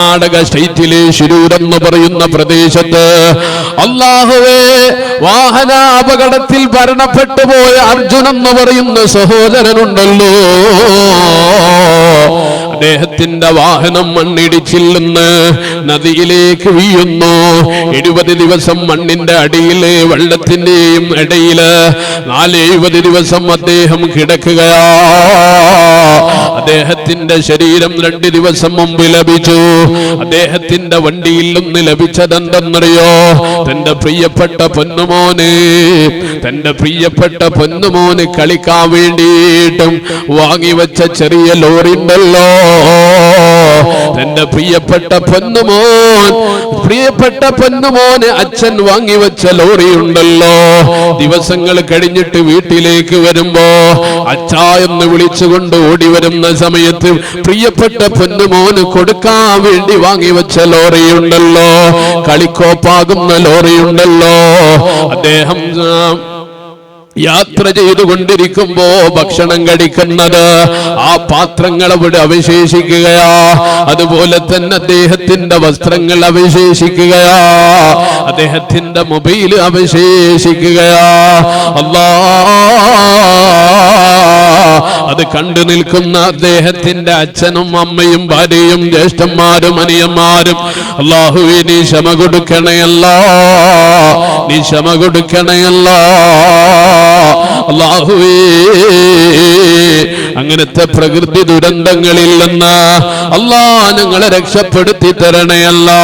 കർണാടക സ്റ്റേറ്റിലെ ശിരൂർ എന്ന് പറയുന്ന പ്രദേശത്ത് അല്ലാഹുവേ വാഹനാപകടത്തിൽ മരണപ്പെട്ടു പോയ അർജുൻ എന്ന് പറയുന്ന സഹോദരനുണ്ടല്ലോ, അദ്ദേഹത്തിന്റെ വാഹനം മണ്ണിടിച്ചിൽ നിന്ന് നദിയിലേക്ക് വീഴുന്നു. 70 ദിവസം മണ്ണിന്റെ അടിയിലെ വെള്ളത്തിന്റെയും ഇടയില് 70 ദിവസം അദ്ദേഹം കിടക്കുകയാ. അദ്ദേഹത്തിന്റെ ശരീരം 2 ദിവസം മുമ്പ് ലഭിച്ചു. അദ്ദേഹത്തിന്റെ വണ്ടിയിൽ നിന്ന് ലഭിച്ചതെന്തെന്നറിയോ? തന്റെ പ്രിയപ്പെട്ട പൊന്നുമോന് കളിക്കാൻ വേണ്ടിയിട്ടും വാങ്ങിവെച്ച ചെറിയ ലോറി ഉണ്ടല്ലോ, തന്റെ പ്രിയപ്പെട്ട പൊന്നുമോന് അച്ഛൻ വാങ്ങിവെച്ച ലോറി ഉണ്ടല്ലോ. ദിവസങ്ങൾ കഴിഞ്ഞിട്ട് വീട്ടിലേക്ക് വരുമ്പോ അച്ഛാ എന്ന് വിളിച്ചുകൊണ്ട് ഓടി വരുന്ന സമയത്ത് പ്രിയപ്പെട്ട പൊന്നുമോന് കൊടുക്കാൻ വേണ്ടി വാങ്ങിവെച്ച ലോറി ഉണ്ടല്ലോ, കളിക്കോപ്പാകുന്ന ലോറി ഉണ്ടല്ലോ. അദ്ദേഹം യാത്ര ചെയ്തുകൊണ്ടിരിക്കുമ്പോ ഭക്ഷണം കഴിക്കുന്നത് ആ പാത്രങ്ങൾ അവിടെ അവശേഷിക്കുകയാ. അതുപോലെ തന്നെ അദ്ദേഹത്തിന്റെ വസ്ത്രങ്ങൾ അവശേഷിക്കുകയാ, അദ്ദേഹത്തിന്റെ മൊബൈൽ അവശേഷിക്കുകയാ. അത് കണ്ടു നിൽക്കുന്ന അദ്ദേഹത്തിന്റെ അച്ഛനും അമ്മയും ഭാര്യയും ജ്യേഷ്ഠന്മാരും അനിയന്മാരും അല്ലാഹുവേ നീ ക്ഷമ കൊടുക്കണയല്ലാ, നീ ക്ഷമ കൊടുക്കണയല്ലാ അല്ലാഹുവേ. അങ്ങനത്തെ പ്രകൃതി ദുരന്തങ്ങളിൽ നിന്ന് അല്ലാഹ് ഞങ്ങളെ രക്ഷപ്പെടുത്തി തരണയല്ലാ.